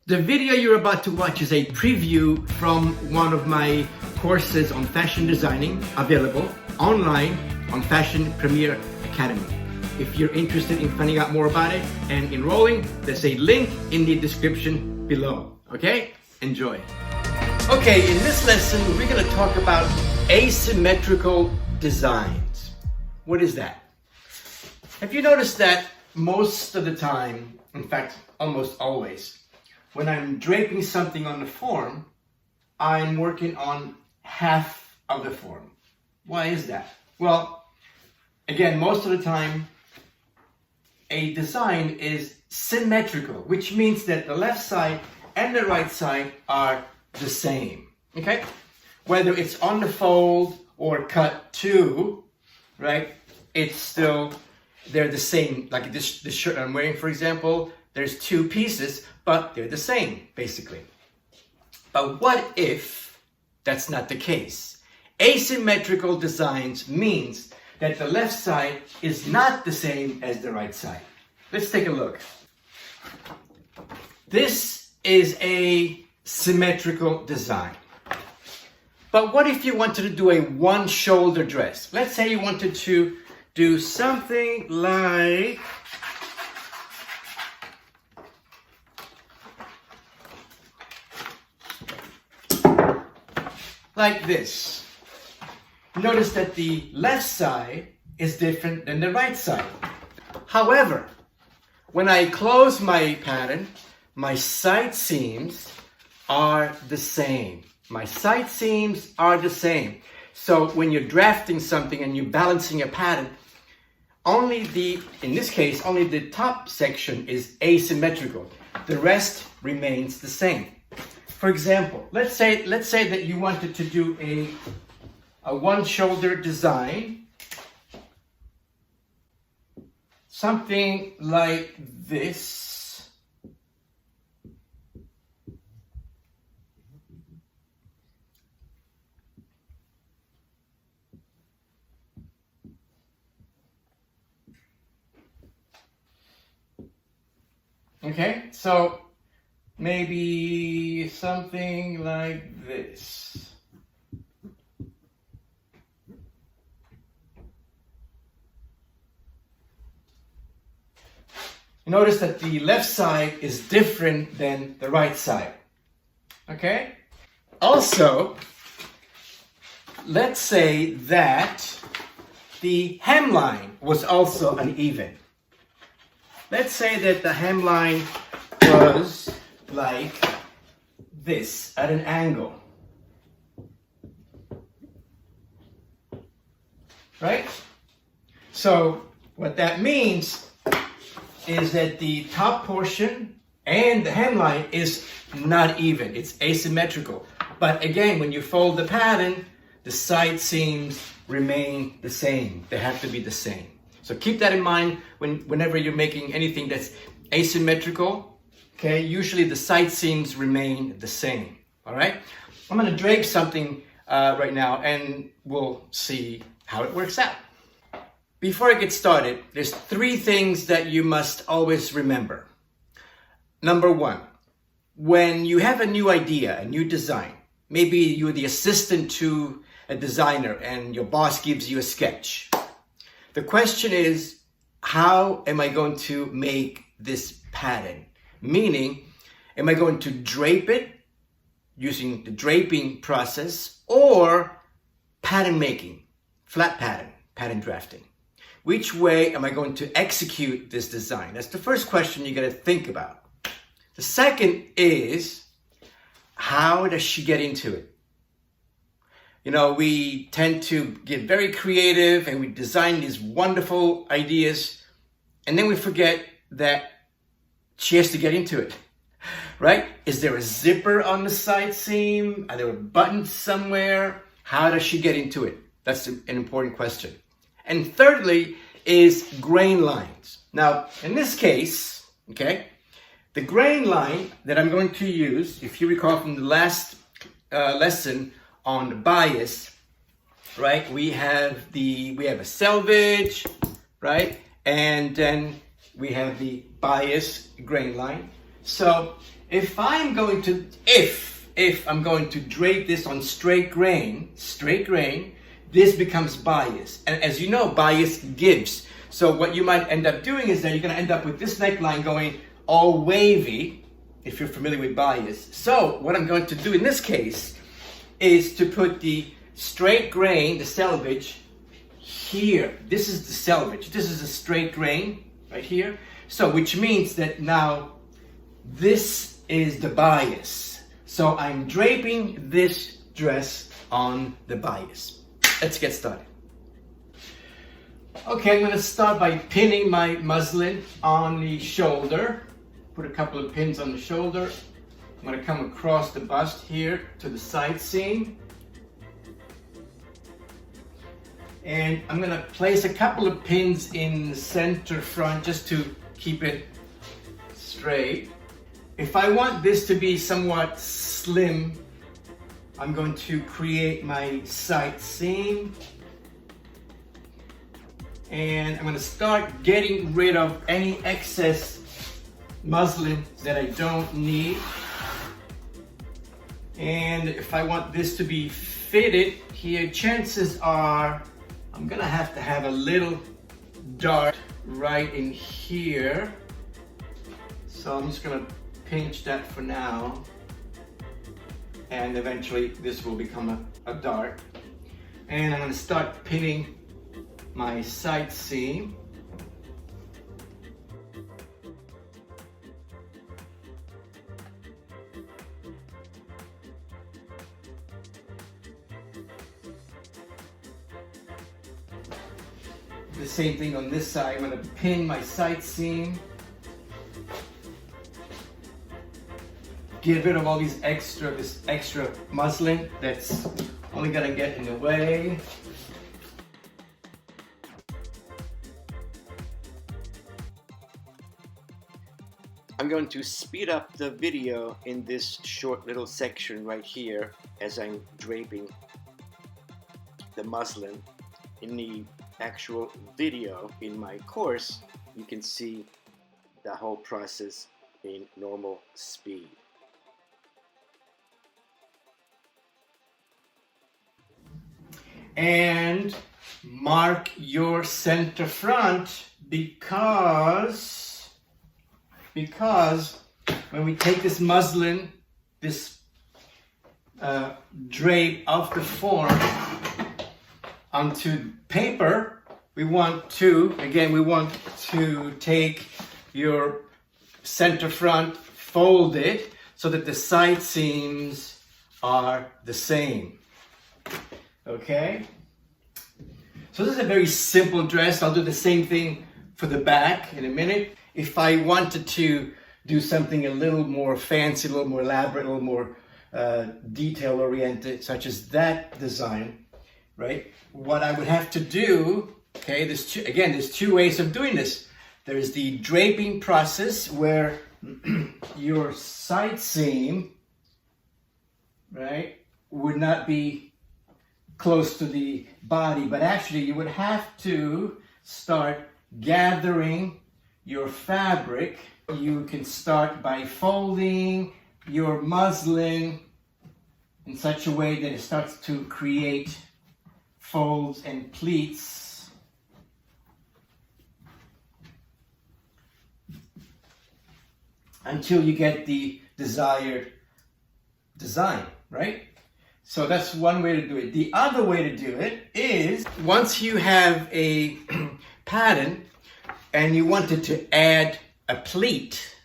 The video you're about to watch is a preview from one of my courses on fashion designing, available online on Fashion Premier Academy. If you're interested in finding out more about it and enrolling, there's a link in the description below. Okay? Enjoy. Okay, in this lesson, we're going to talk about asymmetrical designs. What is that? Have you noticed that most of the time, in fact, almost always, when I'm draping something on the form, I'm working on half of the form. Why is that? Well, again, most of the time, a design is symmetrical, which means that the left side and the right side are the same, okay? Whether it's on the fold or cut to, right? It's still, they're the same. Like this shirt I'm wearing, for example, there's two pieces, but they're the same, basically. But what if that's not the case? Asymmetrical designs means that the left side is not the same as the right side. Let's take a look. This is a symmetrical design. But what if you wanted to do a one-shoulder dress? Let's say you wanted to do something like this. Notice that the left side is different than the right side. However, when I close my pattern, my side seams are the same. My side seams are the same. So when you're drafting something and you're balancing a pattern, in this case, only the top section is asymmetrical. The rest remains the same. For example, let's say that you wanted to do a one-shoulder design, something like this. Okay, so maybe something like this. Notice that the left side is different than the right side. Okay? Also, let's say that the hemline was also uneven. Let's say that the hemline was like this at an angle. Right? So what that means is that the top portion and the hemline is not even. It's asymmetrical. But again, when you fold the pattern, the side seams remain the same. They have to be the same. So keep that in mind whenever you're making anything that's asymmetrical. Okay, usually the side seams remain the same. All right, I'm going to drape something right now, and we'll see how it works out. Before I get started, there's 3 things that you must always remember. Number 1, when you have a new idea, a new design, maybe you're the assistant to a designer and your boss gives you a sketch. The question is, how am I going to make this pattern? Meaning, am I going to drape it using the draping process or pattern making, flat pattern drafting? Which way am I going to execute this design? That's the first question you got to think about. The second is, how does she get into it? You know, we tend to get very creative and we design these wonderful ideas, and then we forget that she has to get into it, right? Is there a zipper on the side seam? Are there buttons somewhere? How does she get into it? That's an important question. And thirdly is grain lines. Now, in this case, okay, the grain line that I'm going to use, if you recall from the last lesson on the bias, right? We have a selvage, right? And then we have the bias grain line. So if I'm going to drape this on straight grain, this becomes bias. And as you know, bias gives. So what you might end up doing is that you're going to end up with this neckline going all wavy, if you're familiar with bias. So what I'm going to do in this case is to put the straight grain, the selvage, here. This is the selvage. This is a straight grain right here. So which means that now this is the bias. So I'm draping this dress on the bias. Let's get started. Okay, I'm going to start by pinning my muslin on the shoulder. Put a couple of pins on the shoulder. I'm going to come across the bust here to the side seam. And I'm going to place a couple of pins in the center front just to keep it straight. If I want this to be somewhat slim, I'm going to create my side seam. And I'm going to start getting rid of any excess muslin that I don't need. And if I want this to be fitted here, chances are I'm going to have a little dart right in here. So I'm just going to pinch that for now. And eventually this will become a dart. And I'm going to start pinning my side seam. The same thing on this side. I'm going to pin my side seam. Get rid of all this extra muslin that's only going to get in the way. I'm going to speed up the video in this short little section right here as I'm draping the muslin. In the actual video in my course, you can see the whole process in normal speed. And mark your center front because when we take this muslin, this drape of the form onto paper, we want to take your center front, fold it so that the side seams are the same. Okay? So this is a very simple dress. I'll do the same thing for the back in a minute. If I wanted to do something a little more fancy, a little more elaborate, a little more detail-oriented, such as that design, right? What I would have to do, okay, there's two ways of doing this. There's the draping process where your side seam, right, would not be close to the body, but actually you would have to start gathering your fabric. You can start by folding your muslin in such a way that it starts to create folds and pleats. Until you get the desired design, right? So that's one way to do it. The other way to do it is once you have a pattern and you wanted to add a pleat,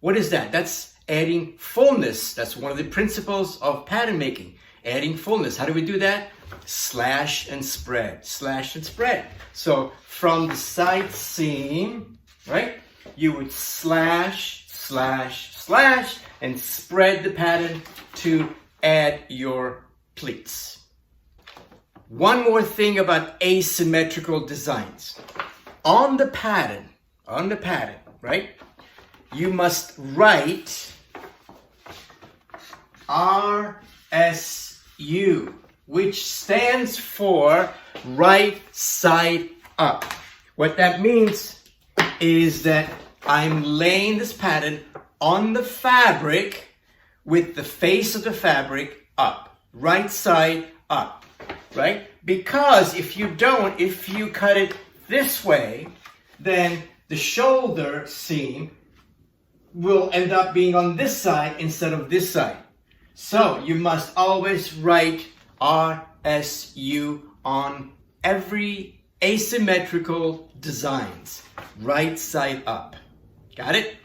what is that? That's adding fullness. That's one of the principles of pattern making, adding fullness. How do we do that? Slash and spread, slash and spread. So from the side seam, right, you would slash, slash, slash, and spread the pattern to add your pleats. One more thing about asymmetrical designs. On the pattern, right, you must write RSU, which stands for right side up. What that means is that I'm laying this pattern on the fabric with the face of the fabric up, right side up, right? Because if you don't, if you cut it this way, then the shoulder seam will end up being on this side instead of this side. So you must always write RSU on every asymmetrical designs, right side up. Got it?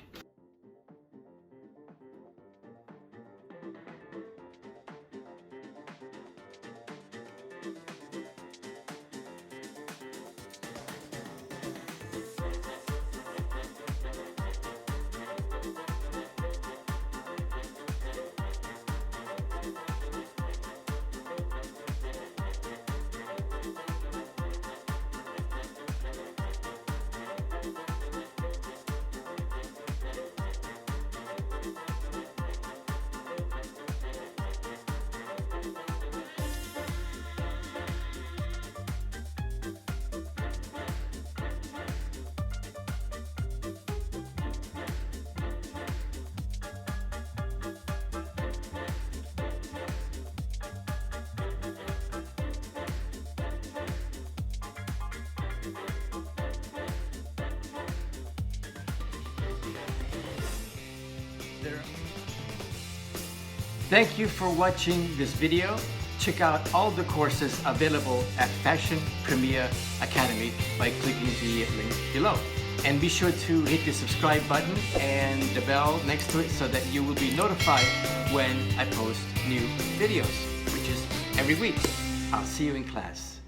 Thank you for watching this video. Check out all the courses available at Fashion Premier Academy by clicking the link below. And be sure to hit the subscribe button and the bell next to it so that you will be notified when I post new videos, which is every week. I'll see you in class.